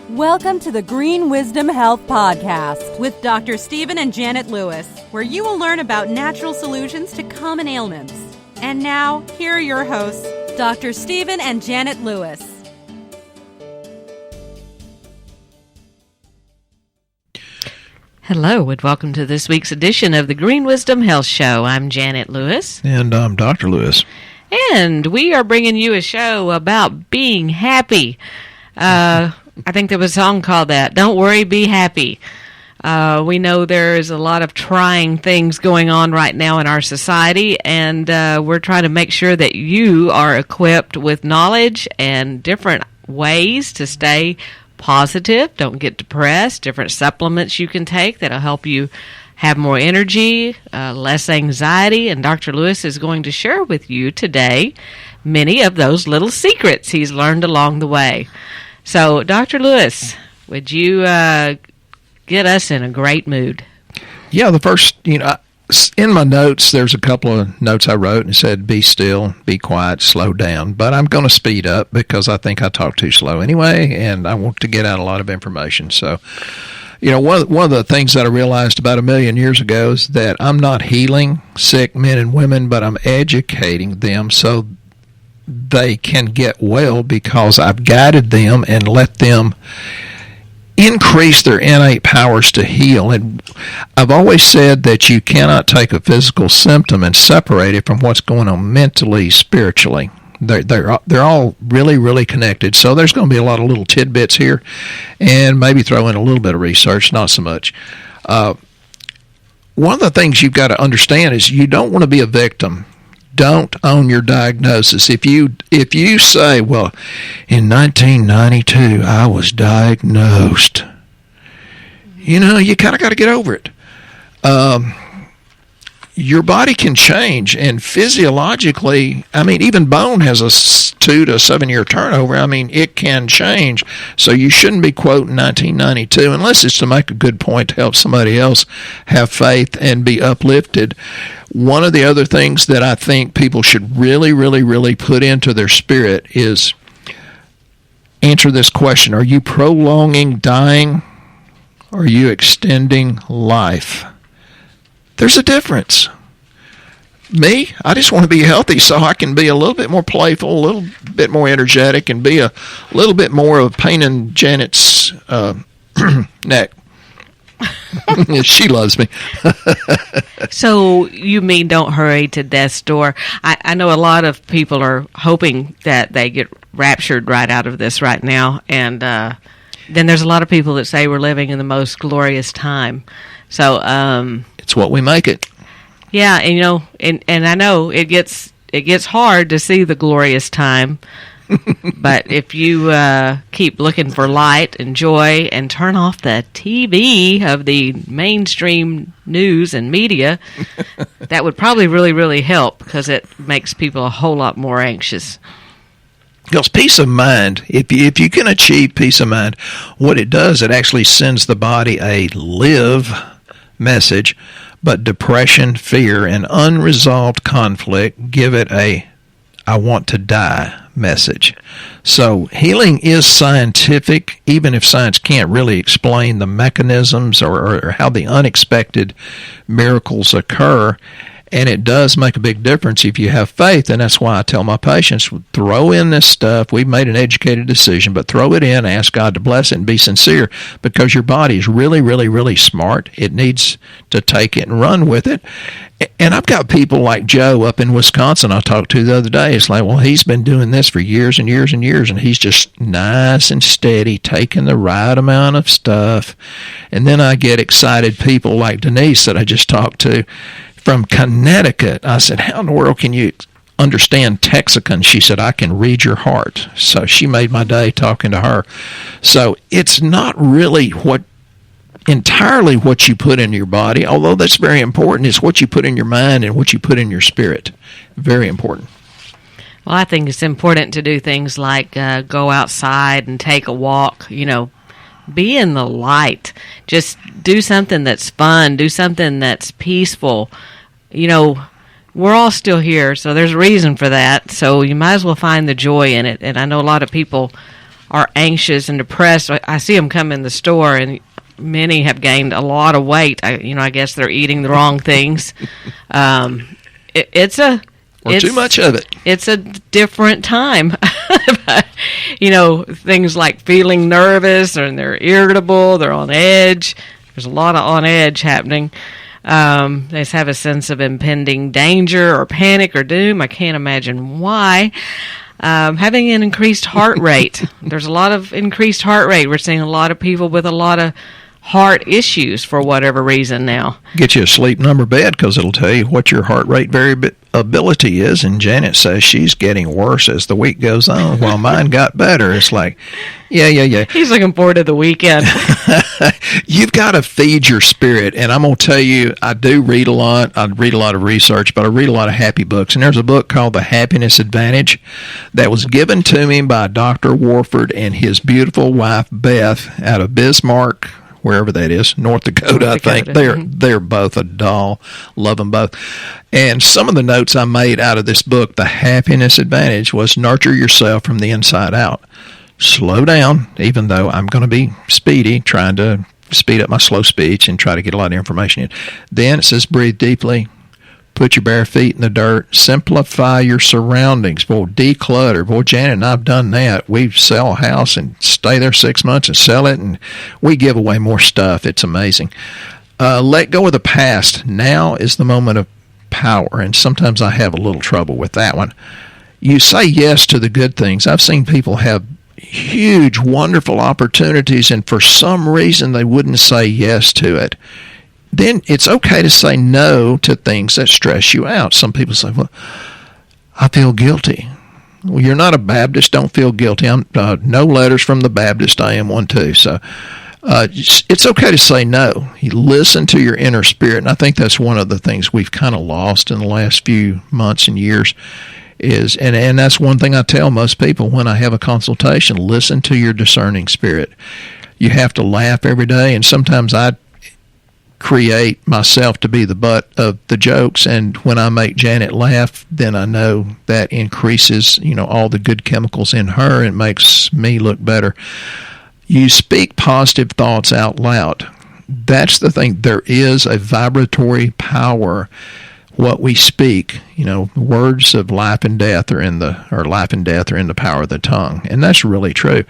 Welcome to the Green Wisdom Health Podcast with Dr. Stephen and Janet Lewis, where you will learn about natural solutions to common ailments. And now, here are your hosts, Dr. Stephen and Janet Lewis. Hello, and welcome to this week's edition of the Green Wisdom Health Show. I'm Janet Lewis. And I'm Dr. Lewis. And we are bringing you a show about being happy. I think there was a song called that, Don't Worry, Be Happy. We know there is a lot of trying things going on right now in our society, and we're trying to make sure that you are equipped with knowledge and different ways to stay positive, don't get depressed, different supplements you can take that'll help you have more energy, less anxiety, and Dr. Lewis is going to share with you today many of those little secrets he's learned along the way. So, Dr. Lewis, would you get us in a great mood? Yeah, the first, in my notes, there's a couple of notes I wrote and it said, be still, be quiet, slow down. But I'm going to speed up because I think I talk too slow anyway, and I want to get out a lot of information. So, one of the things that I realized about 1 million years ago is that I'm not healing sick men and women, but I'm educating them so they can get well because I've guided them and let them increase their innate powers to heal. And I've always said that you cannot take a physical symptom and separate it from what's going on mentally, spiritually. They're all really, really connected. So there's going to be a lot of little tidbits here, and maybe throw in a little bit of research, not so much. One of the things you've got to understand is you don't want to be a victim. Don't own your diagnosis. If you say, well, in 1992 I was diagnosed, you kind of got to get over it. Your body can change, and physiologically, even bone has a 2 to 7 year turnover. It can change. So you shouldn't be quoting 1992 unless it's to make a good point to help somebody else have faith and be uplifted. One of the other things that I think people should really, really, really put into their spirit is answer this question. Are you prolonging dying, or are you extending life? There's a difference. Me, I just want to be healthy so I can be a little bit more playful, a little bit more energetic, and be a little bit more of a pain in Janet's neck. She loves me. So you mean don't hurry to death's door? I know a lot of people are hoping that they get raptured right out of this right now, and then there's a lot of people that say we're living in the most glorious time. So it's what we make it. Yeah, and I know it gets hard to see the glorious time, but if you keep looking for light and joy and turn off the TV of the mainstream news and media, that would probably really, really help because it makes people a whole lot more anxious. Because peace of mind, if you can achieve peace of mind, what it does, it actually sends the body a live message, but depression, fear, and unresolved conflict give it a I want to die message. So healing is scientific, even if science can't really explain the mechanisms or how the unexpected miracles occur. And it does make a big difference if you have faith, and that's why I tell my patients, throw in this stuff. We've made an educated decision, but throw it in, ask God to bless it, and be sincere, because your body is really, really, really smart. It needs to take it and run with it. And I've got people like Joe up in Wisconsin I talked to the other day. It's like, well, he's been doing this for years and years and years, and he's just nice and steady, taking the right amount of stuff. And then I get excited people like Denise that I just talked to, from Connecticut. I said, how in the world can you understand Texican? She said, I can read your heart. So she made my day talking to her. So it's not really entirely what you put in your body, although that's very important. It's what you put in your mind and what you put in your spirit. Very important. Well, I think it's important to do things like go outside and take a walk, be in the light. Just do something that's fun. Do something that's peaceful. We're all still here, so there's a reason for that. So you might as well find the joy in it. And I know a lot of people are anxious and depressed. I see them come in the store, and many have gained a lot of weight. I guess they're eating the wrong things. It's too much of it. It's a different time. Things like feeling nervous, and they're irritable, they're on edge. There's a lot of on edge happening. They just have a sense of impending danger or panic or doom. I can't imagine why. Having an increased heart rate. There's a lot of increased heart rate. We're seeing a lot of people with a lot of heart issues for whatever reason now. Get you a sleep number bed, because it'll tell you what your heart rate variability is. And Janet says she's getting worse as the week goes on, while mine got better. It's like, yeah. He's looking forward to the weekend. You've got to feed your spirit. And I'm going to tell you, I do read a lot. I read a lot of research, but I read a lot of happy books. And there's a book called The Happiness Advantage that was given to me by Dr. Warford and his beautiful wife, Beth, out of Bismarck, wherever that is, North Dakota, I think. They're both a doll. Love them both. And some of the notes I made out of this book, The Happiness Advantage, was nurture yourself from the inside out. Slow down, even though I'm going to be speedy, trying to speed up my slow speech and try to get a lot of information in. Then it says breathe deeply. Put your bare feet in the dirt. Simplify your surroundings. Boy, declutter. Boy, Janet and I have done that. We sell a house and stay there 6 months and sell it, and we give away more stuff. It's amazing. Let go of the past. Now is the moment of power, and sometimes I have a little trouble with that one. You say yes to the good things. I've seen people have huge, wonderful opportunities, and for some reason they wouldn't say yes to it. Then it's okay to say no to things that stress you out. Some people say, well, I feel guilty. Well, you're not a Baptist. Don't feel guilty. I'm no letters from the Baptist. I am one too. So it's okay to say no. You listen to your inner spirit. And I think that's one of the things we've kind of lost in the last few months and years. And that's one thing I tell most people when I have a consultation. Listen to your discerning spirit. You have to laugh every day. And sometimes I create myself to be the butt of the jokes, and when I make Janet laugh, then I know that increases, all the good chemicals in her, and makes me look better. You speak positive thoughts out loud. That's the thing. There is a vibratory power. What we speak, words of life and death are in the power of the tongue, and that's really true.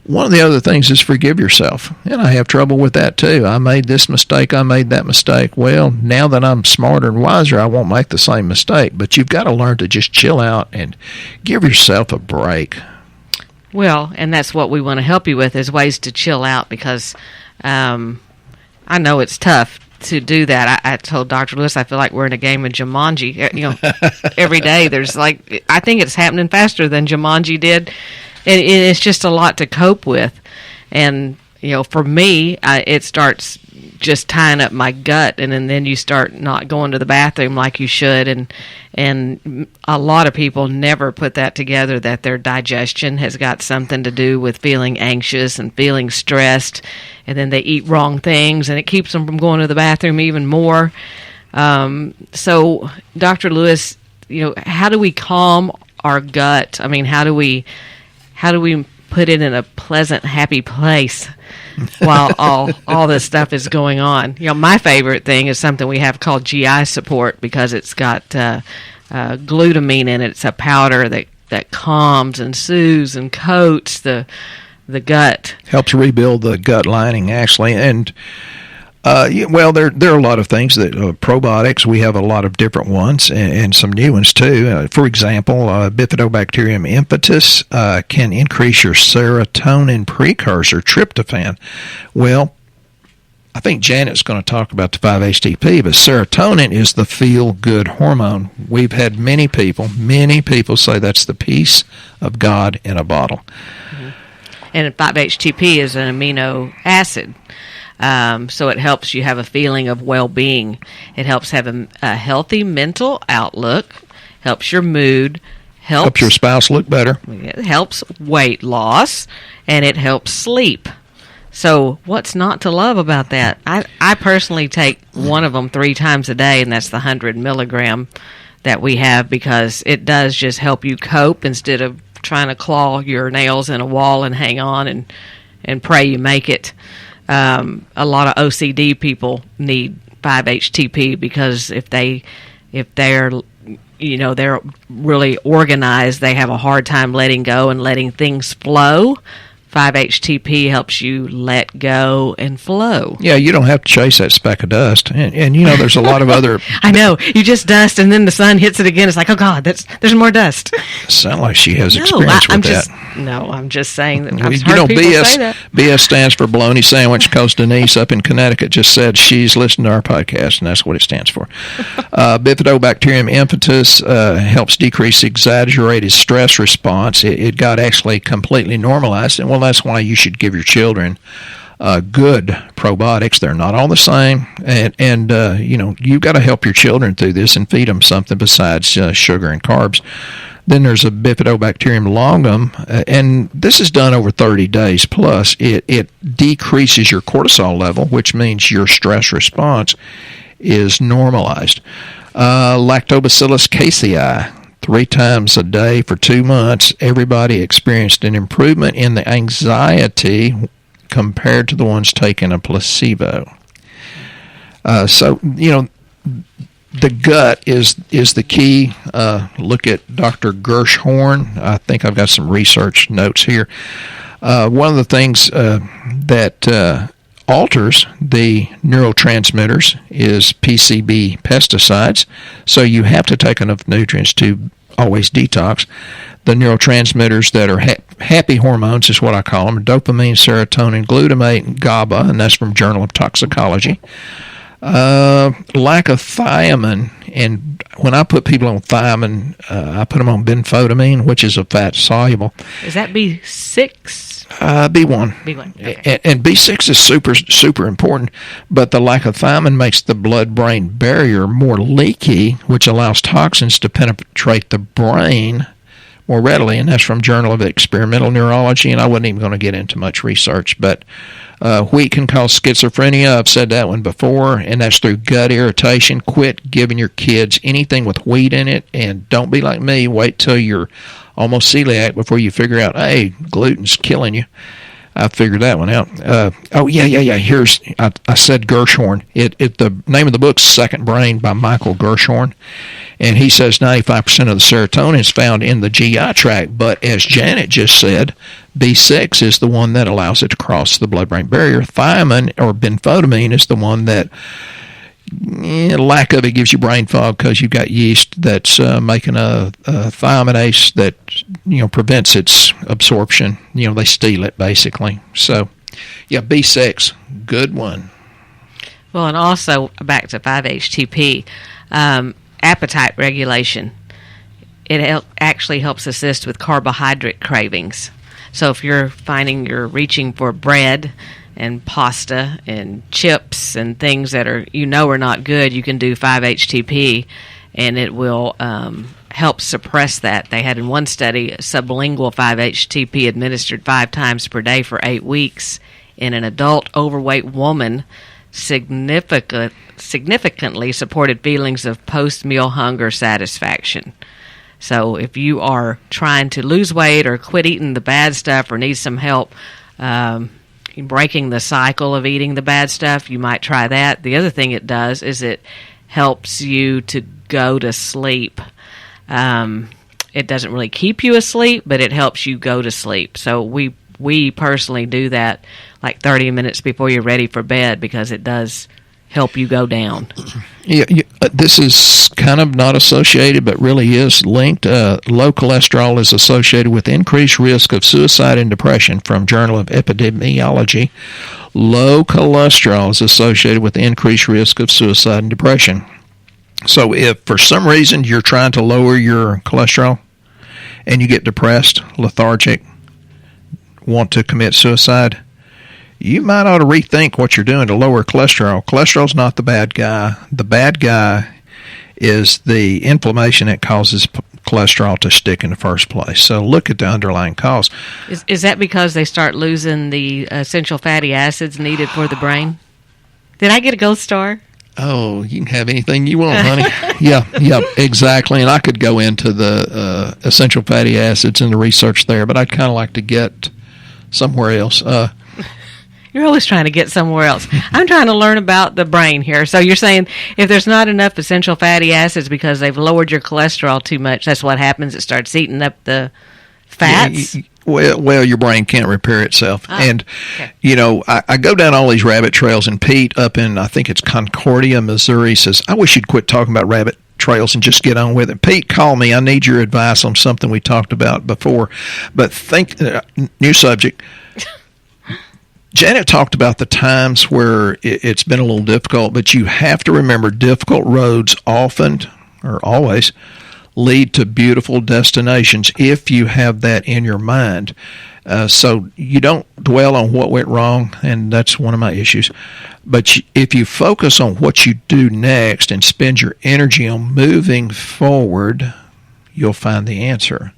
One of the other things is forgive yourself, and I have trouble with that too. I made this mistake, I made that mistake. Well, now that I'm smarter and wiser, I won't make the same mistake. But you've got to learn to just chill out and give yourself a break. Well, and that's what we want to help you with, is ways to chill out, because I know it's tough to do that. I told Dr. Lewis I feel like we're in a game of Jumanji. Every day there's I think it's happening faster than Jumanji did. It's just a lot to cope with. And, for me, it starts just tying up my gut, and then you start not going to the bathroom like you should. And a lot of people never put that together, that their digestion has got something to do with feeling anxious and feeling stressed. And then they eat wrong things, and it keeps them from going to the bathroom even more. So, Dr. Lewis, how do we calm our gut? I mean, how do we put it in a pleasant, happy place while all this stuff is going on? My favorite thing is something we have called GI support, because it's got glutamine in it. It's a powder that calms and soothes and coats the gut. Helps rebuild the gut lining, actually. And there are a lot of things that probiotics. We have a lot of different ones, and some new ones too. For example, Bifidobacterium impetus can increase your serotonin precursor, tryptophan. Well, I think Janet's going to talk about the 5-HTP, but serotonin is the feel-good hormone. We've had many people say that's the peace of God in a bottle. Mm-hmm. And 5-HTP is an amino acid. So it helps you have a feeling of well-being. It helps have a healthy mental outlook, helps your mood, helps your spouse look better. It helps weight loss, and it helps sleep. So what's not to love about that? I personally take one of them 3 times a day, and that's the 100 milligram that we have, because it does just help you cope instead of trying to claw your nails in a wall and hang on and pray you make it. A lot of OCD people need 5-HTP because if they're they're really organized, they have a hard time letting go and letting things flow. 5-HTP helps you let go and flow. Yeah, you don't have to chase that speck of dust. And there's a lot of other... I know. You just dust, and then the sun hits it again. It's like, oh, God, there's more dust. Sound like she has experience with that. I'm just saying that. I've heard people say that. BS stands for Bologna Sandwich, because Denise up in Connecticut just said she's listened to our podcast, and that's what it stands for. Bifidobacterium infantis helps decrease exaggerated stress response. It got actually completely normalized, and that's why you should give your children good probiotics. They're not all the same, and you've got to help your children through this and feed them something besides sugar and carbs. Then there's a Bifidobacterium longum, and this is done over 30 days plus. It decreases your cortisol level, which means your stress response is normalized. Lactobacillus casei, 3 times a day for 2 months, everybody experienced an improvement in the anxiety compared to the ones taking a placebo. The gut is the key. Look at Dr. Gershorn. I think I've got some research notes here. One of the things that alters the neurotransmitters is PCB pesticides. So you have to take enough nutrients to always detox. The neurotransmitters that are happy hormones is what I call them: dopamine, serotonin, glutamate, and GABA, and that's from Journal of Toxicology. Lack of thiamine, and when I put people on thiamine, I put them on benfotiamine, which is a fat soluble. Is that B6? B1. B1. Okay. And B6 is super important, but the lack of thiamine makes the blood-brain barrier more leaky, which allows toxins to penetrate the brain more readily, and that's from Journal of Experimental Neurology, and I wasn't even going to get into much research, but wheat can cause schizophrenia. I've said that one before, and that's through gut irritation. Quit giving your kids anything with wheat in it, and don't be like me. Wait till you're almost celiac before you figure out, hey, gluten's killing you. I figured that one out. Here's, I said Gershorn. The name of the book's Second Brain by Michael Gershorn. And he says 95% of the serotonin is found in the GI tract. But as Janet just said, B6 is the one that allows it to cross the blood-brain barrier. Thiamine or benfotiamine is the one that, lack of it gives you brain fog because you've got yeast that's making a thiaminase that prevents its absorption. They steal it basically. So, yeah, B6, good one. Well, and also back to 5-HTP, appetite regulation. It actually helps assist with carbohydrate cravings. So if you're finding you're reaching for bread and pasta and chips and things that are not good, you can do 5-HTP, and it will help suppress that. They had in one study sublingual 5-HTP administered 5 times per day for 8 weeks in an adult overweight woman significantly supported feelings of post-meal hunger satisfaction. So if you are trying to lose weight or quit eating the bad stuff or need some help breaking the cycle of eating the bad stuff, you might try that. The other thing it does is it helps you to go to sleep. It doesn't really keep you asleep, but it helps you go to sleep. So we personally do that like 30 minutes before you're ready for bed because it does help you go down. Yeah, this is kind of not associated, but really is linked. Low cholesterol is associated with increased risk of suicide and depression from Journal of Epidemiology. Low cholesterol is associated with increased risk of suicide and depression. So if for some reason you're trying to lower your cholesterol and you get depressed, lethargic, want to commit suicide, you might ought to rethink what you're doing to lower cholesterol. Cholesterol's not the bad guy. The bad guy is the inflammation that causes cholesterol to stick in the first place. So look at the underlying cause. Is that because they start losing the essential fatty acids needed for the brain? Did I get a gold star? Oh, you can have anything you want, honey. Yeah, exactly. And I could go into the essential fatty acids and the research there, but I'd kind of like to get somewhere else. You're always trying to get somewhere else. I'm trying to learn about the brain here. So you're saying if there's not enough essential fatty acids because they've lowered your cholesterol too much, that's what happens. It starts eating up the fats? Well, your brain can't repair itself. And, I go down all these rabbit trails, and Pete up in, I think it's Concordia, Missouri, says, I wish you'd quit talking about rabbit trails and just get on with it. Pete, call me. I need your advice on something we talked about before. But new subject. Janet talked about the times where it's been a little difficult, but you have to remember difficult roads often, or always, lead to beautiful destinations if you have that in your mind. So you don't dwell on what went wrong, and that's one of my issues. But if you focus on what you do next and spend your energy on moving forward, you'll find the answer.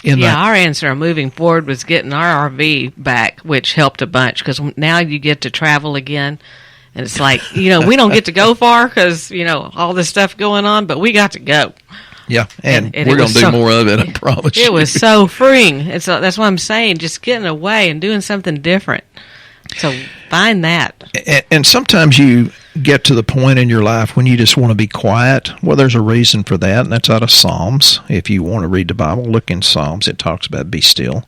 Our answer on moving forward was getting our RV back, which helped a bunch because now you get to travel again. And it's like, we don't get to go far because, all this stuff going on, but we got to go. Yeah, and we're going to do more of it, I promise you. It was so freeing. That's what I'm saying, just getting away and doing something different. So find that. And sometimes you get to the point in your life when you just want to be quiet. Well, there's a reason for that, and that's out of Psalms. If you want to read the Bible, look in Psalms. It talks about be still.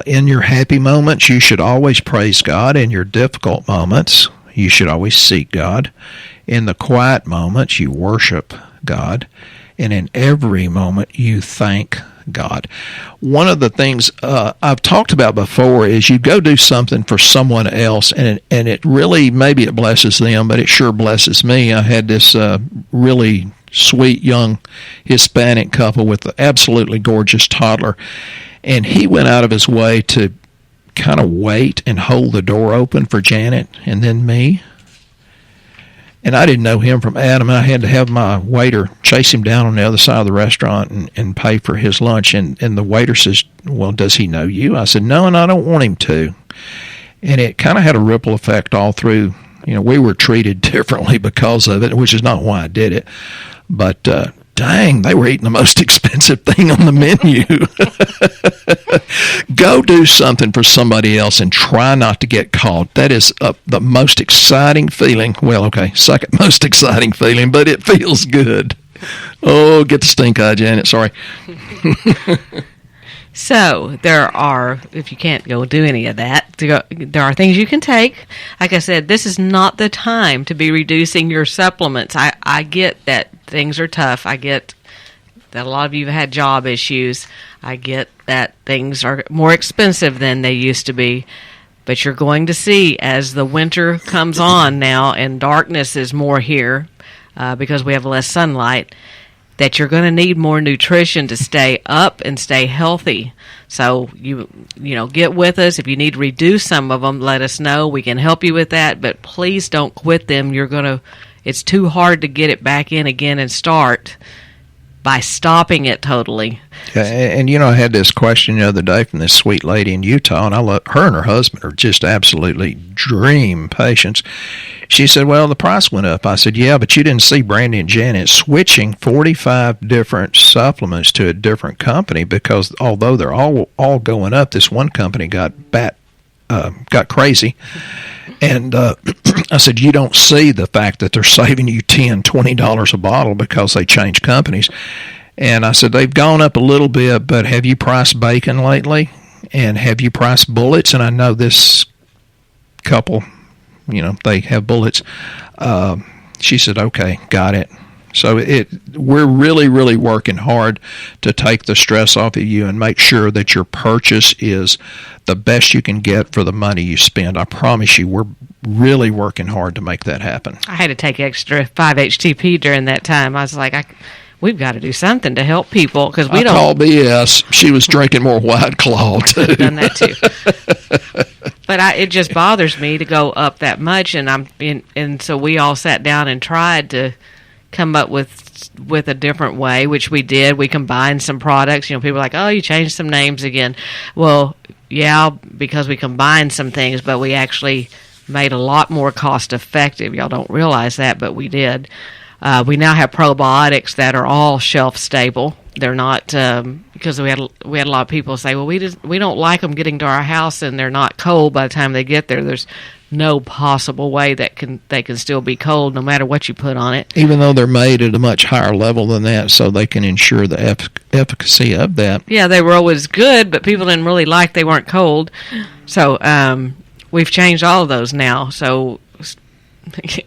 In your happy moments, you should always praise God. In your difficult moments, you should always seek God. In the quiet moments, you worship God. And in every moment, you thank God. One of the things I've talked about before is you go do something for someone else, and it really, maybe it blesses them, but it sure blesses me. I had this really sweet young Hispanic couple with an absolutely gorgeous toddler, and he went out of his way to kind of wait and hold the door open for Janet and then me. And I didn't know him from Adam, and I had to have my waiter chase him down on the other side of the restaurant and pay for his lunch. And the waiter says, well, does he know you? I said, no, and I don't want him to. And it kind of had a ripple effect all through. We were treated differently because of it, which is not why I did it. But dang, they were eating the most expensive thing on the menu. Go do something for somebody else and try not to get caught. That is the most exciting feeling. Well, okay, second most exciting feeling, but it feels good. Oh, get the stink eye, Janet. Sorry. So there are, if you can't go do any of that, there are things you can take. Like I said, this is not the time to be reducing your supplements. I get that things are tough. I get that a lot of you have had job issues. I get that things are more expensive than they used to be. But you're going to see as the winter comes on now and darkness is more here because we have less sunlight, that you're going to need more nutrition to stay up and stay healthy. So you get with us. If you need to reduce some of them, let us know. We can help you with that, but please don't quit them. It's too hard to get it back in again and start by stopping it totally. Yeah, and I had this question the other day from this sweet lady in Utah, and I love her and her husband are just absolutely dream patients. She said, well, the price went up. I said, yeah, but you didn't see Brandy and Janet switching 45 different supplements to a different company because although they're all going up, this one company got crazy. And I said, you don't see the fact that they're saving you $10, $20 a bottle because they changed companies. And I said, they've gone up a little bit, but have you priced bacon lately? And have you priced bullets? And I know this couple, they have bullets. She said, okay, got it. So we're really, really working hard to take the stress off of you and make sure that your purchase is the best you can get for the money you spend. I promise you, we're really working hard to make that happen. I had to take extra 5-HTP during that time. I was like, we've got to do something to help people because we don't. I call BS. She was drinking more White Claw too. I've done that too. But it just bothers me to go up that much, and so we all sat down and tried to come up with a different way, which we did. We combined some products. People are like, oh, you changed some names again. Well, yeah, because we combined some things, but we actually made a lot more cost effective. Y'all don't realize that, but we did. We now have probiotics that are all shelf stable. They're not because we had a lot of people say, well, we don't like them getting to our house and they're not cold by the time they get there. There's no possible way that they can still be cold no matter what you put on it. Even though they're made at a much higher level than that, so they can ensure the efficacy of that. Yeah, they were always good, but people didn't really like they weren't cold. So we've changed all of those now. So,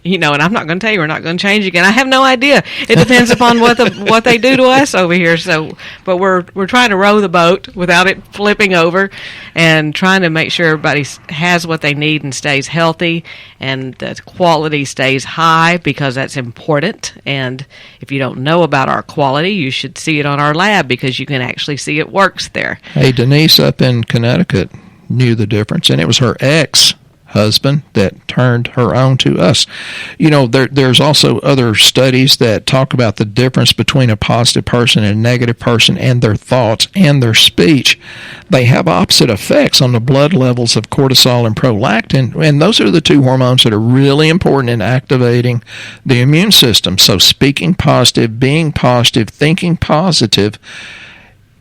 and I'm not going to tell you we're not going to change again. I have no idea. It depends upon what they do to us over here. So, but we're trying to row the boat without it flipping over, and trying to make sure everybody has what they need and stays healthy, and the quality stays high, because that's important. And if you don't know about our quality, you should see it on our lab, because you can actually see it works there. Hey, Denise up in Connecticut knew the difference, and it was her ex-husband that turned her on to us. There's also other studies that talk about the difference between a positive person and a negative person, and their thoughts and their speech. They have opposite effects on the blood levels of cortisol and prolactin, and those are the two hormones that are really important in activating the immune system. So speaking positive, being positive, thinking positive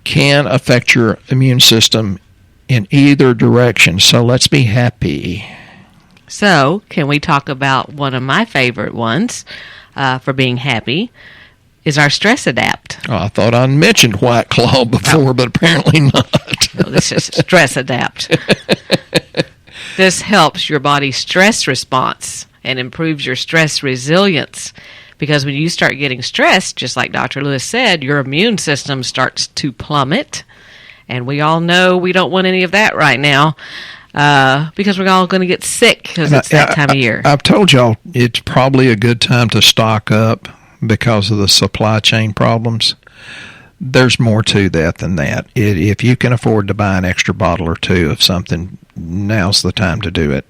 can affect your immune system in either direction. So let's be happy. So, can we talk about one of my favorite ones for being happy, is our Stress Adapt. Oh, I thought I mentioned White Claw before, but apparently not. No, this is Stress Adapt. This helps your body's stress response and improves your stress resilience. Because when you start getting stressed, just like Dr. Lewis said, your immune system starts to plummet. And we all know we don't want any of that right now, because we're all going to get sick, because it's that time of year. I've told y'all it's probably a good time to stock up because of the supply chain problems. There's more to that than that. If you can afford to buy an extra bottle or two of something, now's the time to do it.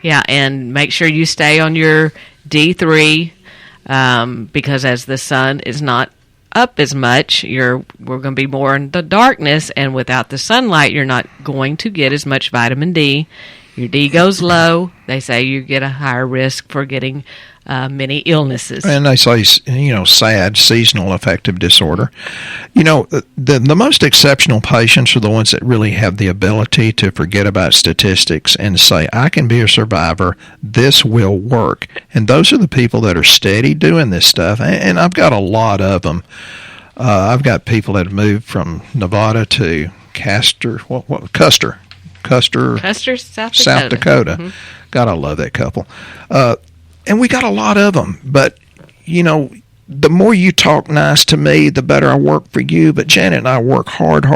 Yeah, and make sure you stay on your D3, because as the sun is not up as much, we're going to be more in the darkness, and without the sunlight, you're not going to get as much vitamin D. Your D goes low. They say you get a higher risk for getting many illnesses. And they say, SAD, seasonal affective disorder. The most exceptional patients are the ones that really have the ability to forget about statistics and say, I can be a survivor. This will work. And those are the people that are steady doing this stuff. And I've got a lot of them. I've got people that have moved from Nevada to Custer, South Dakota. Mm-hmm. God, I love that couple. And we got a lot of them. But, the more you talk nice to me, the better I work for you. But Janet and I work hard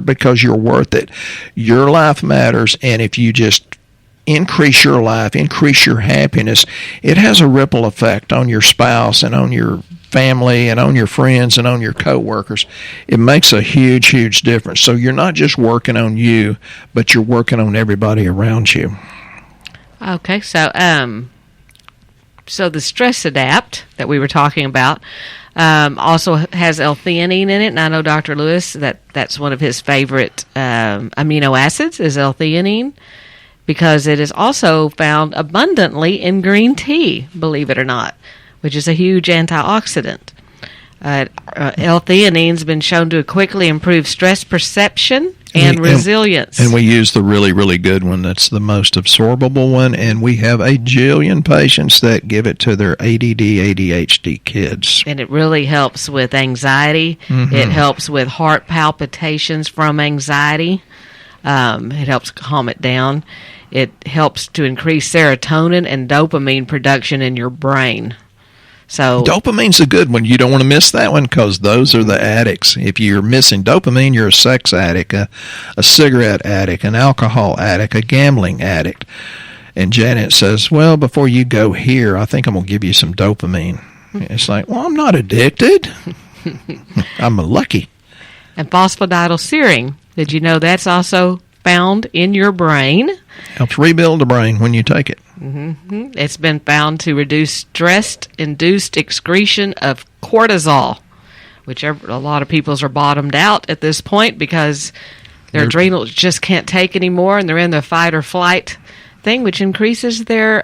because you're worth it. Your life matters. And if you just increase your life, increase your happiness, it has a ripple effect on your spouse and on your family and on your friends and on your coworkers. It makes a huge, huge difference. So you're not just working on you, but you're working on everybody around you. Okay, so the Stress Adapt that we were talking about also has L-theanine in it, and I know Dr. Lewis, that's one of his favorite amino acids is L-theanine, because it is also found abundantly in green tea, believe it or not, which is a huge antioxidant. L-theanine's been shown to quickly improve stress perception and resilience. And we use the really, really good one. That's the most absorbable one, and we have a jillion patients that give it to their ADD, ADHD kids. And it really helps with anxiety. Mm-hmm. It helps with heart palpitations from anxiety. It helps calm it down. It helps to increase serotonin and dopamine production in your brain. So dopamine's a good one. You don't want to miss that one, because those are the addicts. If you're missing dopamine, you're a sex addict, a cigarette addict, an alcohol addict, a gambling addict. And Janet says, well, before you go here, I think I'm going to give you some dopamine. It's like, well, I'm not addicted. I'm lucky. And phosphatidylserine, did you know that's also found in your brain? Helps rebuild the brain when you take it. Mm-hmm. It's been found to reduce stress-induced excretion of cortisol, which a lot of people's are bottomed out at this point because their adrenals just can't take anymore, and they're in the fight or flight thing, which increases their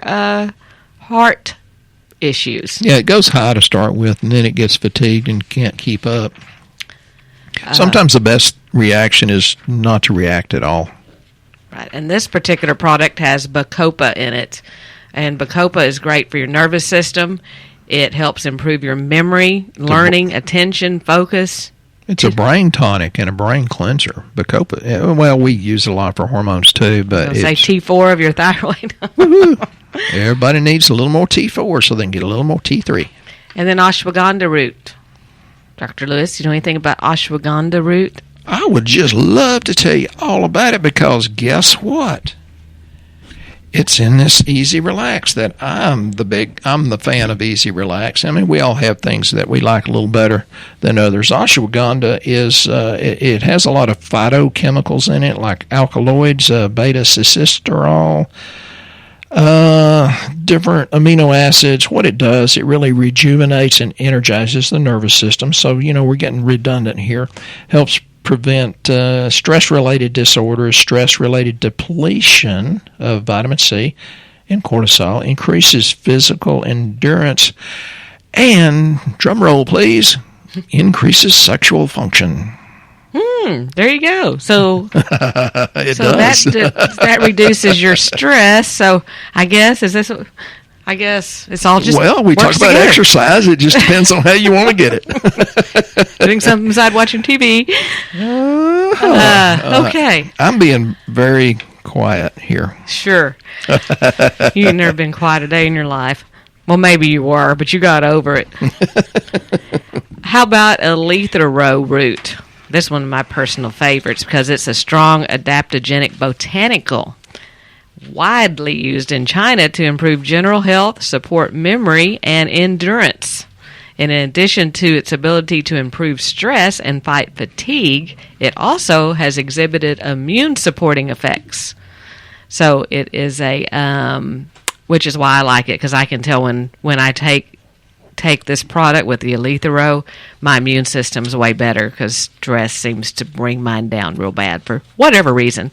heart issues. Yeah, it goes high to start with, and then it gets fatigued and can't keep up. Sometimes the best reaction is not to react at all. Right, and this particular product has Bacopa in it, and Bacopa is great for your nervous system. It helps improve your memory, learning, attention, focus. It's a brain tonic and a brain cleanser. Bacopa. Well, we use it a lot for hormones too, but say T4 of your thyroid. Everybody needs a little more T4 so they can get a little more T3. And then ashwagandha root. Dr. Lewis, you know anything about ashwagandha root? I would just love to tell you all about it because guess what? It's in this Easy Relax that I'm the fan of Easy Relax. I mean, we all have things that we like a little better than others. Ashwagandha is, it has a lot of phytochemicals in it, like alkaloids, beta-cistesterol, different amino acids. What it does, it really rejuvenates and energizes the nervous system. So, we're getting redundant here. Helps prevent stress-related disorders, stress-related depletion of vitamin C and cortisol, increases physical endurance, and, drum roll please, increases sexual function. There you go. So, It so does. that reduces your stress. So I guess it's all just Well, we talk about together. exercise. It just depends on how you want to get it. Doing something besides watching TV. Okay. I'm being very quiet here. Sure. You've never been quiet a day in your life. Well, maybe you were, but you got over it. How about eleuthero root? This is one of my personal favorites because it's a strong adaptogenic botanical, widely used in China to improve general health, support memory, and endurance. In addition to its ability to improve stress and fight fatigue, it also has exhibited immune-supporting effects. So it is which is why I like it, because I can tell when I take this product with the eleuthero, my immune system's way better because stress seems to bring mine down real bad for whatever reason.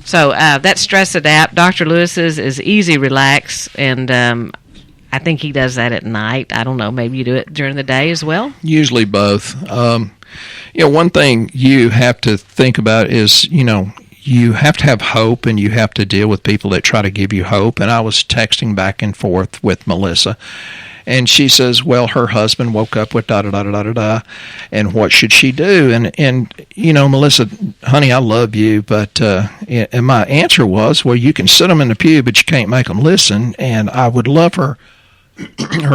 So that Stress Adapt, Dr. Lewis's is Easy Relax, and I think he does that at night. I don't know, maybe you do it during the day as well? Usually both. One thing you have to think about is, you have to have hope and you have to deal with people that try to give you hope. And I was texting back and forth with Melissa, and she says, well, her husband woke up with da-da-da-da-da-da, and what should she do? And Melissa, honey, I love you, but and my answer was, well, you can sit them in the pew, but you can't make them listen, and I would love her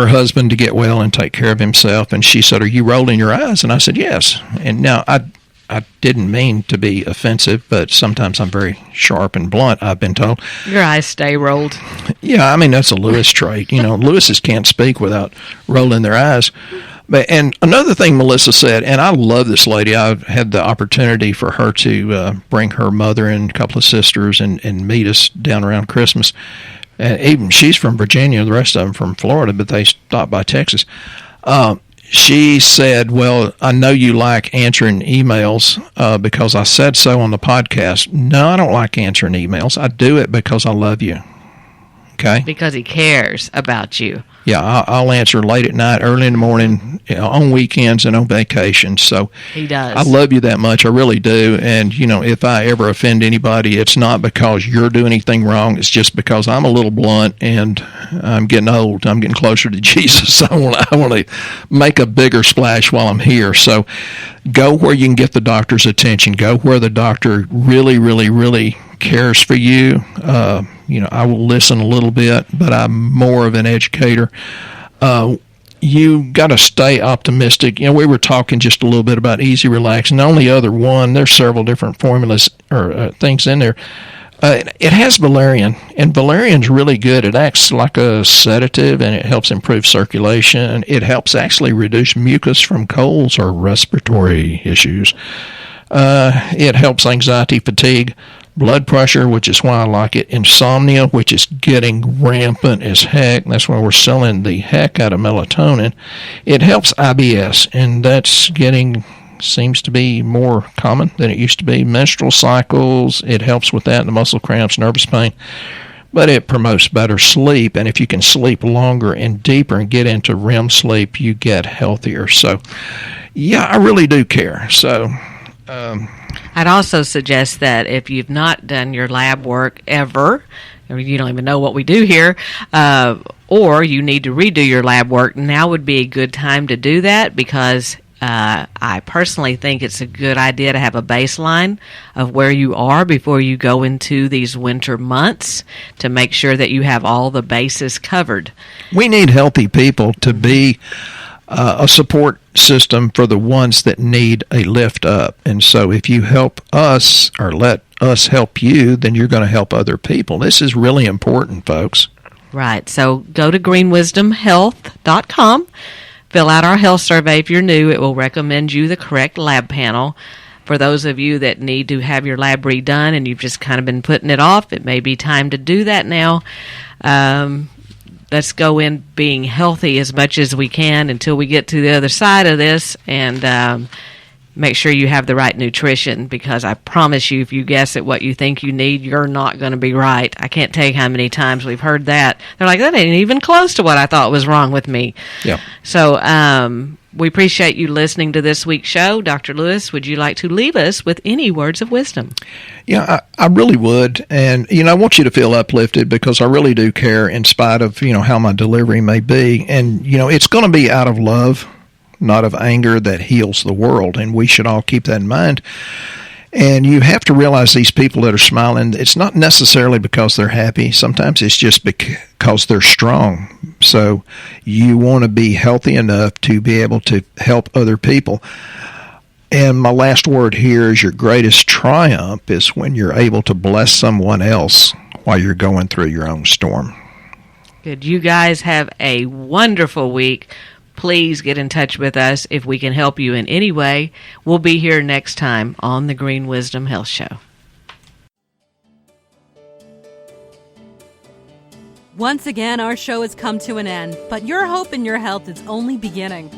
husband to get well and take care of himself. And she said, are you rolling your eyes? And I said, yes. And now I didn't mean to be offensive, but sometimes I'm very sharp and blunt, I've been told. Your eyes stay rolled. Yeah, I mean, that's a Lewis trait. Lewises can't speak without rolling their eyes. And another thing Melissa said, and I love this lady. I've had the opportunity for her to bring her mother and a couple of sisters and meet us down around Christmas. And even she's from Virginia, the rest of them from Florida, but they stopped by Texas. She said, well, I know you like answering emails because I said so on the podcast. No, I don't like answering emails. I do it because I love you. Okay? Because he cares about you. Yeah, I'll answer late at night, early in the morning, on weekends and on vacation. So he does. I love you that much. I really do. And, if I ever offend anybody, it's not because you're doing anything wrong. It's just because I'm a little blunt and I'm getting old. I'm getting closer to Jesus. I want to make a bigger splash while I'm here. So go where you can get the doctor's attention. Go where the doctor really, really, really cares for you. I will listen a little bit, but I'm more of an educator. You got to stay optimistic. We were talking just a little bit about Easy Relax, and the only other one, there's several different formulas or things in there. It has valerian, and valerian's really good. It acts like a sedative, and it helps improve circulation. It helps actually reduce mucus from colds or respiratory issues. It helps anxiety, fatigue, blood pressure, which is why I like it, insomnia, which is getting rampant as heck. That's why we're selling the heck out of melatonin. It helps IBS, and that's seems to be more common than it used to be. Menstrual cycles, it helps with that, the muscle cramps, nervous pain. but it promotes better sleep. And if you can sleep longer and deeper and get into REM sleep, you get healthier. So, yeah, I really do care. So, I'd also suggest that if you've not done your lab work ever, or you don't even know what we do here, or you need to redo your lab work, now would be a good time to do that, because I personally think it's a good idea to have a baseline of where you are before you go into these winter months, to make sure that you have all the bases covered. We need healthy people to be a support system for the ones that need a lift up. And so if you help us or let us help you, then you're going to help other people. This is really important, folks. Right. So go to greenwisdomhealth.com. Fill out our health survey. If you're new, it will recommend you the correct lab panel. For those of you that need to have your lab redone and you've just kind of been putting it off, it may be time to do that now. Let's go in being healthy as much as we can until we get to the other side of this, and make sure you have the right nutrition, because I promise you, if you guess at what you think you need, you're not going to be right. I can't tell you how many times we've heard that. They're like, that ain't even close to what I thought was wrong with me. Yeah. So we appreciate you listening to this week's show. Dr. Lewis, would you like to leave us with any words of wisdom? Yeah, I really would. And, I want you to feel uplifted, because I really do care, in spite of, how my delivery may be. And, it's going to be out of love, not of anger, that heals the world. And we should all keep that in mind. And you have to realize these people that are smiling, it's not necessarily because they're happy. Sometimes it's just because they're strong. So you want to be healthy enough to be able to help other people. And my last word here is, your greatest triumph is when you're able to bless someone else while you're going through your own storm. Good. You guys have a wonderful week. Please get in touch with us if we can help you in any way. We'll be here next time on the Green Wisdom Health Show. Once again, our show has come to an end, but your hope in your health is only beginning.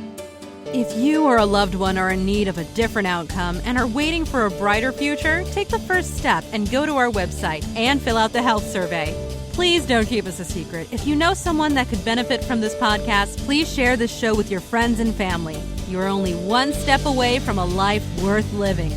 If you or a loved one are in need of a different outcome and are waiting for a brighter future, take the first step and go to our website and fill out the health survey. Please don't keep us a secret. If you know someone that could benefit from this podcast, please share this show with your friends and family. You're only one step away from a life worth living.